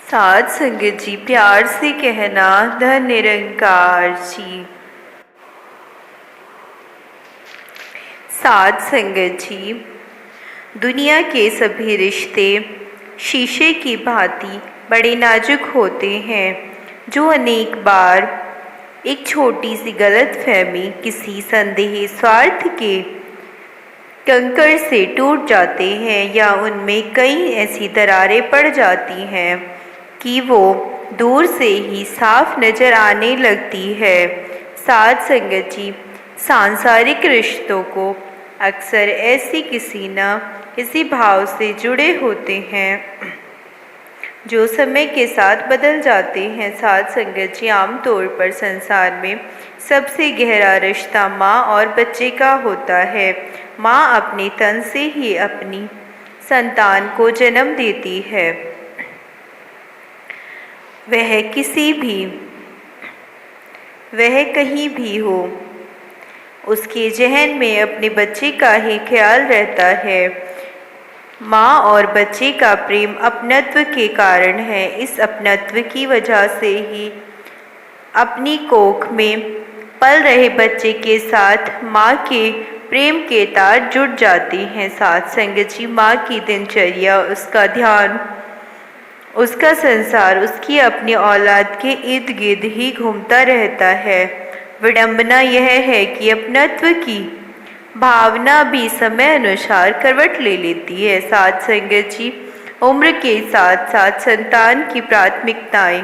साध संगत जी, प्यार से कहना धन निरंकार जी। साध संगत जी, दुनिया के सभी रिश्ते शीशे की भांति बड़े नाजुक होते हैं, जो अनेक बार एक छोटी सी गलतफहमी, किसी संदेह, स्वार्थ के कंकड़ से टूट जाते हैं, या उनमें कई ऐसी दरारें पड़ जाती हैं कि वो दूर से ही साफ नजर आने लगती है। साध संगत जी, सांसारिक रिश्तों को अक्सर ऐसी किसी न किसी भाव से जुड़े होते हैं जो समय के साथ बदल जाते हैं। साध संगत जी, आमतौर पर संसार में सबसे गहरा रिश्ता माँ और बच्चे का होता है। माँ अपने तन से ही अपनी संतान को जन्म देती है। वह कहीं भी हो, उसके जहन में अपने बच्चे का ही ख्याल रहता है। माँ और बच्चे का प्रेम अपनत्व के कारण है। इस अपनत्व की वजह से ही अपनी कोख में पल रहे बच्चे के साथ माँ के प्रेम के तार जुड़ जाते हैं। साथ संगत जी, माँ की दिनचर्या, उसका ध्यान, उसका संसार उसकी अपनी औलाद के इर्द गिर्द ही घूमता रहता है। विडंबना यह है कि अपनत्व की भावना भी समय अनुसार करवट ले लेती है। साथ संगत जी, उम्र के साथ साथ संतान की प्राथमिकताएं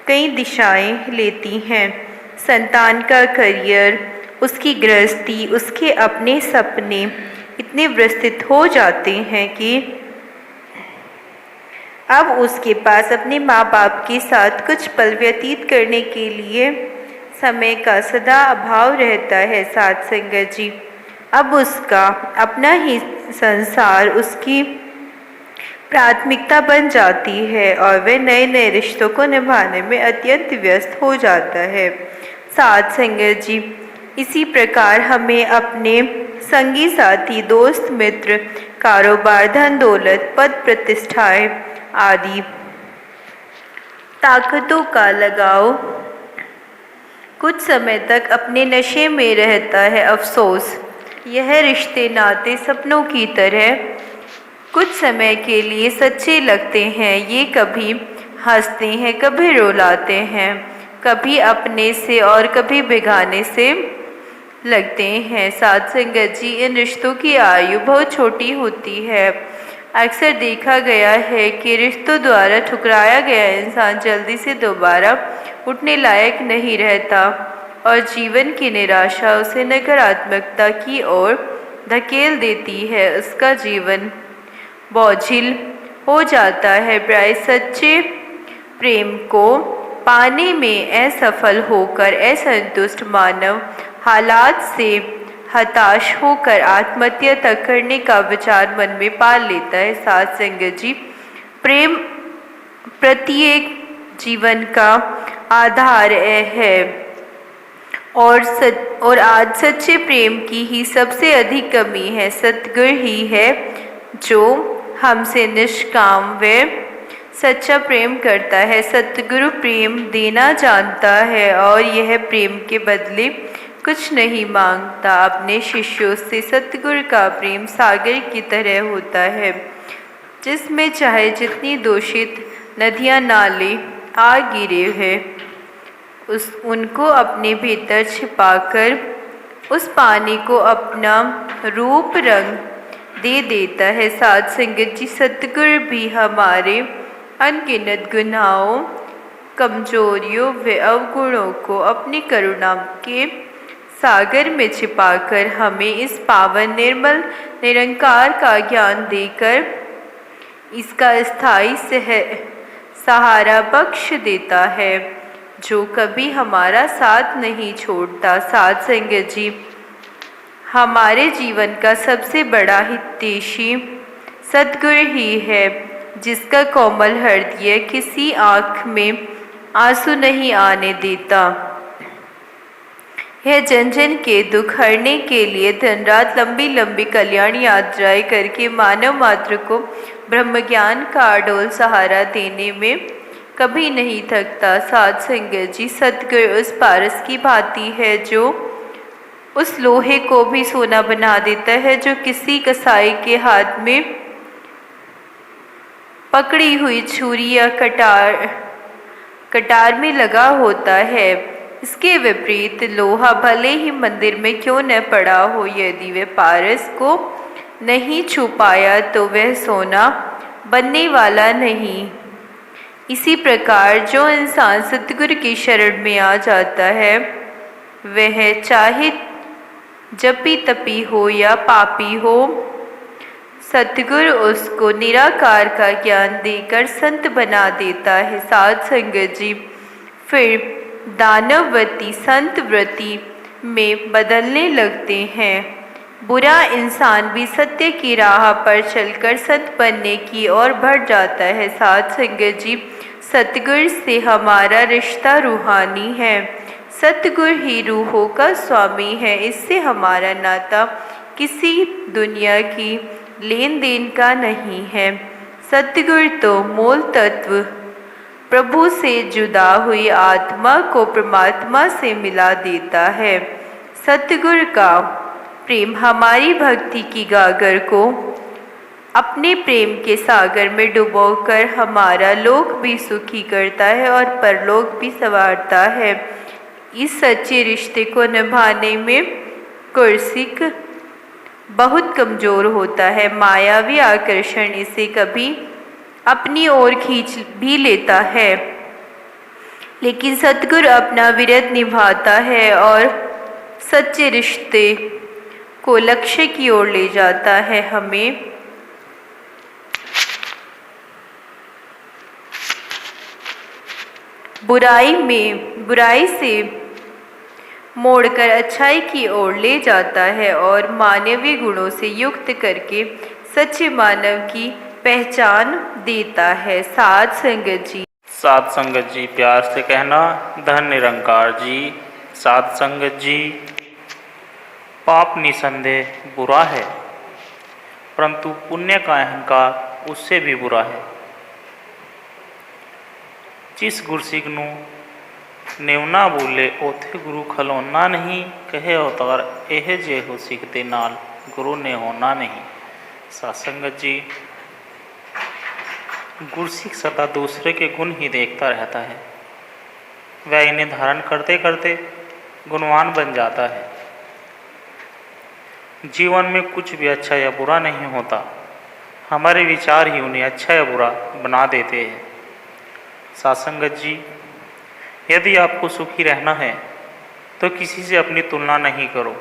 कई दिशाएं लेती हैं। संतान का करियर, उसकी गृहस्थी, उसके अपने सपने इतने विस्तृत हो जाते हैं कि अब उसके पास अपने माँ बाप के साथ कुछ पल व्यतीत करने के लिए समय का सदा अभाव रहता है। साथ संगत जी, अब उसका अपना ही संसार उसकी प्राथमिकता बन जाती है और वह नए नए रिश्तों को निभाने में अत्यंत व्यस्त हो जाता है। साथ संगत जी, इसी प्रकार हमें अपने संगी साथी, दोस्त मित्र, कारोबार, धन दौलत, पद प्रतिष्ठाएं आदि ताकतों का लगाव कुछ समय तक अपने नशे में रहता है। अफसोस, यह रिश्ते नाते सपनों की तरह कुछ समय के लिए सच्चे लगते हैं। ये कभी हंसते हैं, कभी रुलाते हैं, कभी अपने से और कभी बेगाने से लगते हैं। साथ संगत जी, इन रिश्तों की आयु बहुत छोटी होती है। अक्सर देखा गया है कि रिश्तों द्वारा ठुकराया गया इंसान जल्दी से दोबारा उठने लायक नहीं रहता और जीवन की निराशा उसे नकारात्मकता की ओर धकेल देती है। उसका जीवन बोझिल हो जाता है। प्राय सच्चे प्रेम को पाने में असफल होकर असंतुष्ट मानव हालात से हताश होकर आत्महत्या तक करने का विचार मन में पाल लेता है। साथ संगत जी, प्रेम प्रत्येक जीवन का आधार है और आज सच्चे प्रेम की ही सबसे अधिक कमी है। सतगुरु ही है जो हमसे निष्काम व सच्चा प्रेम करता है। सतगुरु प्रेम देना जानता है और यह प्रेम के बदले कुछ नहीं मांगता। अपने शिष्यों से सतगुरु का प्रेम सागर की तरह होता है, जिसमें चाहे जितनी दूषित नदियाँ नाले आ गिरे हैं, उनको अपने भीतर छिपाकर उस पानी को अपना रूप रंग दे देता है। साथ संगत जी, सतगुरु भी हमारे अनगिनत गुनाहों, कमजोरियों व अवगुणों को अपनी करुणा के सागर में छिपाकर हमें इस पावन निर्मल निरंकार का ज्ञान देकर इसका स्थायी सहारा बख्श देता है, जो कभी हमारा साथ नहीं छोड़ता। साथ संगत जी, हमारे जीवन का सबसे बड़ा हितैषी सतगुरु ही है, जिसका कोमल हृदय किसी आँख में आंसू नहीं आने देता। यह जन जन के दुख हरने के लिए दिन रात लंबी लंबी कल्याण यात्राएं करके मानव मात्र को ब्रह्म ज्ञान का अडोल सहारा देने में कभी नहीं थकता। साध संगत जी, सतगुरु उस पारस की भांति है जो उस लोहे को भी सोना बना देता है जो किसी कसाई के हाथ में पकड़ी हुई छुरी या कटार में लगा होता है। इसके विपरीत लोहा भले ही मंदिर में क्यों न पड़ा हो, यदि वह पारस को नहीं छू पाया तो वह सोना बनने वाला नहीं। इसी प्रकार जो इंसान सतगुरु की शरण में आ जाता है, वह चाहे जपी तपी हो या पापी हो, सतगुरु उसको निराकार का ज्ञान देकर संत बना देता है। साध संगत जी, फिर दानववती संत व्रति में बदलने लगते हैं। बुरा इंसान भी सत्य की राह पर चलकर संत बनने की ओर बढ़ जाता है। साध संगत जी, सतगुरु से हमारा रिश्ता रूहानी है। सतगुरु ही रूहों का स्वामी है। इससे हमारा नाता किसी दुनिया की लेन देन का नहीं है। सतगुरु तो मूल तत्व प्रभु से जुदा हुई आत्मा को परमात्मा से मिला देता है। सतगुरु का प्रेम हमारी भक्ति की गागर को अपने प्रेम के सागर में डुबोकर हमारा लोक भी सुखी करता है और परलोक भी संवारता है। इस सच्चे रिश्ते को निभाने में कुर्सिक बहुत कमज़ोर होता है। मायावी आकर्षण इसे कभी अपनी ओर खींच भी लेता है, लेकिन सतगुरु अपना विरत निभाता है और सच्चे रिश्ते को लक्ष्य की ओर ले जाता है। हमें बुराई से मोड़कर अच्छाई की ओर ले जाता है और मानवीय गुणों से युक्त करके सच्चे मानव की पहचान देता है। साध संगत जी, साध संगत जी, प्यार से कहना धन निरंकार जी। साध संगत जी, पाप निसंदेह बुरा है, परंतु पुण्य का अहंकार उससे भी बुरा है। जिस गुरसिख नू नेवना बोले ओथे गुरु खलोना नहीं, कहे अवतार एह जे हो सिख दे नाल गुरु ने होना नहीं। साध संगत जी, गुरसिख सदा दूसरे के गुण ही देखता रहता है। वह इन्हें धारण करते करते गुणवान बन जाता है। जीवन में कुछ भी अच्छा या बुरा नहीं होता, हमारे विचार ही उन्हें अच्छा या बुरा बना देते हैं। साध संगत जी, यदि आपको सुखी रहना है तो किसी से अपनी तुलना नहीं करो।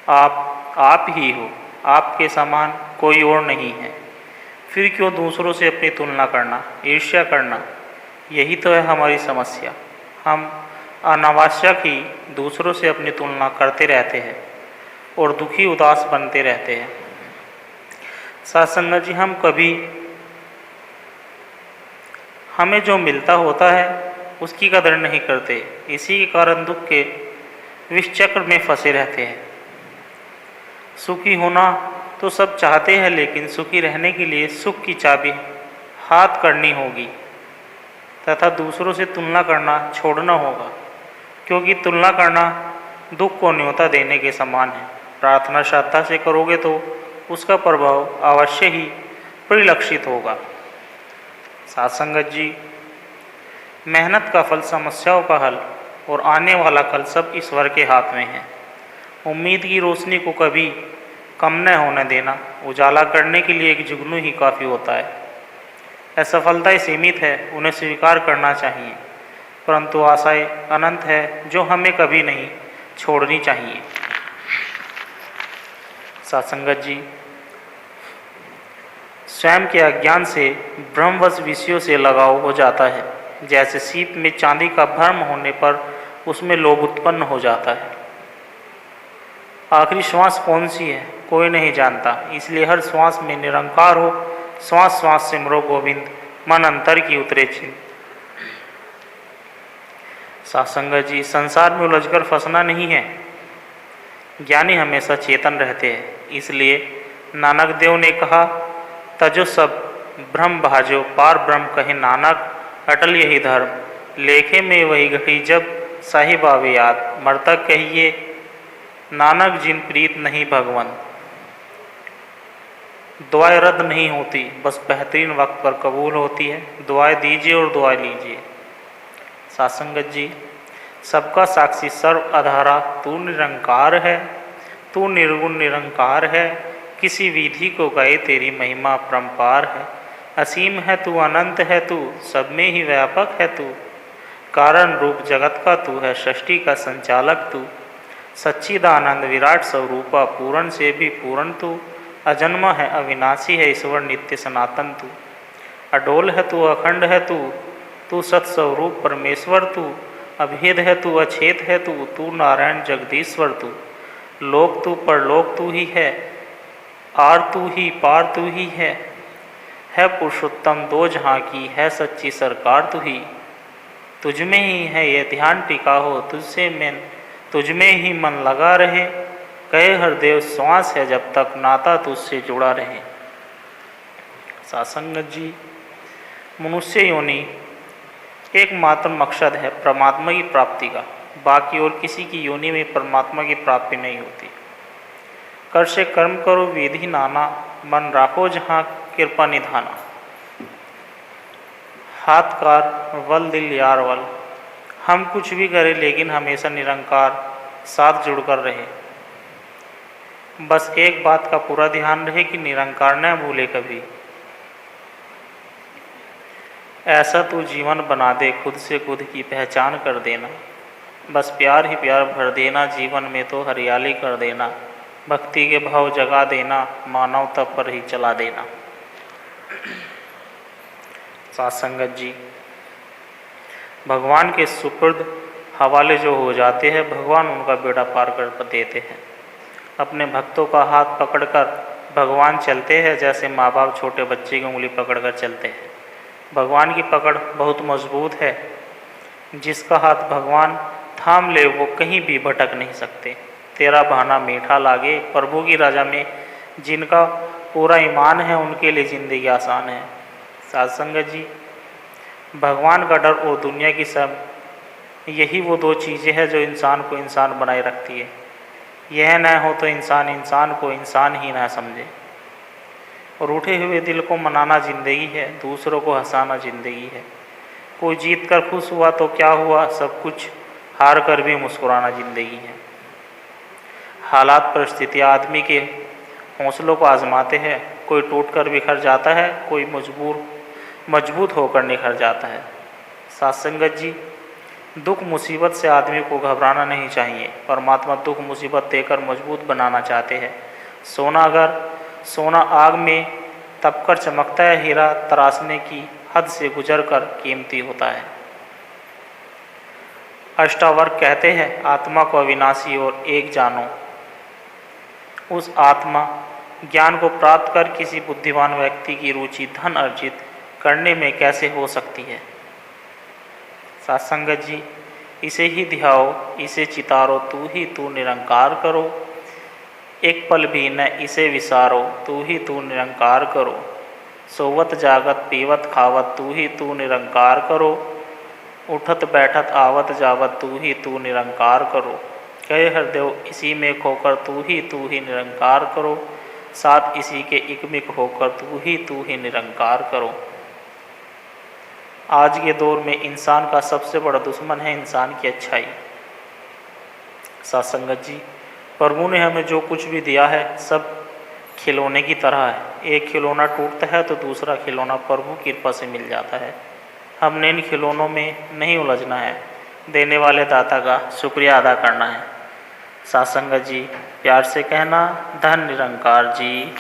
आप ही हो, आपके समान कोई और नहीं है। फिर क्यों दूसरों से अपनी तुलना करना, ईर्ष्या करना? यही तो है हमारी समस्या। हम अनावश्यक ही दूसरों से अपनी तुलना करते रहते हैं और दुखी उदास बनते रहते हैं। साध संगत जी, हमें जो मिलता होता है उसकी कदर नहीं करते। इसी के कारण दुख के विष चक्र में फंसे रहते हैं। सुखी होना तो सब चाहते हैं, लेकिन सुखी रहने के लिए सुख की चाबी हाथ करनी होगी तथा दूसरों से तुलना करना छोड़ना होगा, क्योंकि तुलना करना दुख को न्योता देने के समान है। प्रार्थना श्रद्धा से करोगे तो उसका प्रभाव अवश्य ही परिलक्षित होगा। साध संगत जी, मेहनत का फल समस्याओं का हल और आने वाला कल सब ईश्वर के हाथ में है। उम्मीद की रोशनी को कभी कम न होने देना। उजाला करने के लिए एक जुगनू ही काफ़ी होता है। असफलताएं सीमित है, उन्हें स्वीकार करना चाहिए, परंतु आशाएं अनंत है जो हमें कभी नहीं छोड़नी चाहिए। साध संगत जी, स्वयं के अज्ञान से ब्रह्मवश विषयों से लगाव हो जाता है। जैसे सीप में चांदी का भ्रम होने पर उसमें लोभ उत्पन्न हो जाता है। आखिरी श्वास कौन सी है कोई नहीं जानता, इसलिए हर श्वास में निरंकार हो। श्वास श्वास सिमरो गोविंद, मन अंतर की उतरे चिन्ह। साध संगत जी, संसार में उलझकर फंसना नहीं है। ज्ञानी हमेशा चेतन रहते हैं। इसलिए नानक देव ने कहा, तजो सब भ्रम भाजो पार ब्रह्म कहे नानक, अटल यही धर्म, लेखे में वही घटी जब साहिब आवे याद। मर्तक कहिए नानक जिन प्रीत नहीं भगवन। दुआएं रद्द नहीं होती, बस बेहतरीन वक्त पर कबूल होती है। दुआएं दीजिए और दुआएं लीजिए। सासंगत जी, सबका साक्षी सर्व आधारा तू निरंकार है, तू निर्गुण निरंकार है। किसी विधि को गए तेरी महिमा परंपार है। असीम है तू, अनंत है तू, सब में ही व्यापक है तू। कारण रूप जगत का तू है, सृष्टि का संचालक तू। सच्चिदानंद विराट स्वरूपा, पूर्ण से भी पूर्ण तू। अजन्म है, अविनाशी है, ईश्वर नित्य सनातन तू। अडोल है तू, अखंड है तू, तू सत्स्वरूप परमेश्वर तू। अभेद है तू, अछेद है तू, तू नारायण जगदीश्वर तू। लोक तू, परलोक तू ही है, आर तू ही पार तू ही है पुरुषोत्तम दो जहाँ की, है सच्ची सरकार तू ही। तुझमें ही है ये ध्यान टिका हो, तुझमें ही मन लगा रहे। कहे हरदेव श्वास है जब तक, नाता तुझसे जुड़ा रहे। सासंगत जी, मनुष्य योनि एकमात्र मकसद है परमात्मा की प्राप्ति का। बाकी और किसी की योनि में परमात्मा की प्राप्ति नहीं होती। कर से कर्म करो विधि नाना, मन राखो जहाँ कृपा निधाना। हाथ कार वल दिल यार वल, हम कुछ भी करें लेकिन हमेशा निरंकार साथ जुड़कर रहे। बस एक बात का पूरा ध्यान रहे कि निरंकार न भूले कभी। ऐसा तू जीवन बना दे, खुद से खुद की पहचान कर देना। बस प्यार ही प्यार भर देना, जीवन में तो हरियाली कर देना। भक्ति के भाव जगा देना, मानवता पर ही चला देना। सासंगत जी, भगवान के सुपुर्द हवाले जो हो जाते हैं, भगवान उनका बेड़ा पार कर देते हैं। अपने भक्तों का हाथ पकड़कर भगवान चलते हैं, जैसे माँ बाप छोटे बच्चे की उंगली पकड़कर चलते हैं। भगवान की पकड़ बहुत मजबूत है। जिसका हाथ भगवान थाम ले वो कहीं भी भटक नहीं सकते। तेरा बहाना मीठा लागे, प्रभु की राजा में जिनका पूरा ईमान है उनके लिए ज़िंदगी आसान है। साधुसंगत जी, भगवान का डर और दुनिया की सब, यही वो दो चीज़ें हैं जो इंसान को इंसान बनाए रखती है। यह न हो तो इंसान इंसान को इंसान ही ना समझे। और उठे हुए दिल को मनाना ज़िंदगी है, दूसरों को हंसाना ज़िंदगी है। कोई जीत कर खुश हुआ तो क्या हुआ, सब कुछ हार कर भी मुस्कुराना ज़िंदगी है। हालात परिस्थितियाँ आदमी के हौसलों को आजमाते हैं। कोई टूटकर बिखर जाता है, कोई मजबूत होकर निखर जाता है। साधुसंगत जी, दुख मुसीबत से आदमी को घबराना नहीं चाहिए। परमात्मा दुख मुसीबत देकर मजबूत बनाना चाहते हैं। सोना आग में तपकर चमकता है, हीरा तराशने की हद से गुजरकर कीमती होता है। अष्टावर्ग कहते हैं, आत्मा को अविनाशी और एक जानो। उस आत्मा ज्ञान को प्राप्त कर किसी बुद्धिमान व्यक्ति की रुचि धन अर्जित करने में कैसे हो सकती है। सत्संगत जी, इसे ही ध्याओ, इसे चितारो, तू ही तू निरंकार करो। एक पल भी न इसे विसारो, तू ही तू निरंकार करो। सोवत जागत पीवत खावत, तू ही तू निरंकार करो। उठत बैठत आवत जावत, तू ही निरंकार करो। कहे हरदेव इसी में खोकर, तू ही निरंकार करो। साथ इसी के इकमिक होकर, तू ही निरंकार करो। आज के दौर में इंसान का सबसे बड़ा दुश्मन है इंसान की अच्छाई। सत्संगत जी, प्रभु ने हमें जो कुछ भी दिया है सब खिलौने की तरह है। एक खिलौना टूटता है तो दूसरा खिलौना प्रभु की कृपा से मिल जाता है। हमने इन खिलौनों में नहीं उलझना है, देने वाले दाता का शुक्रिया अदा करना है। सत्संगत जी, प्यार से कहना, धन निरंकार जी।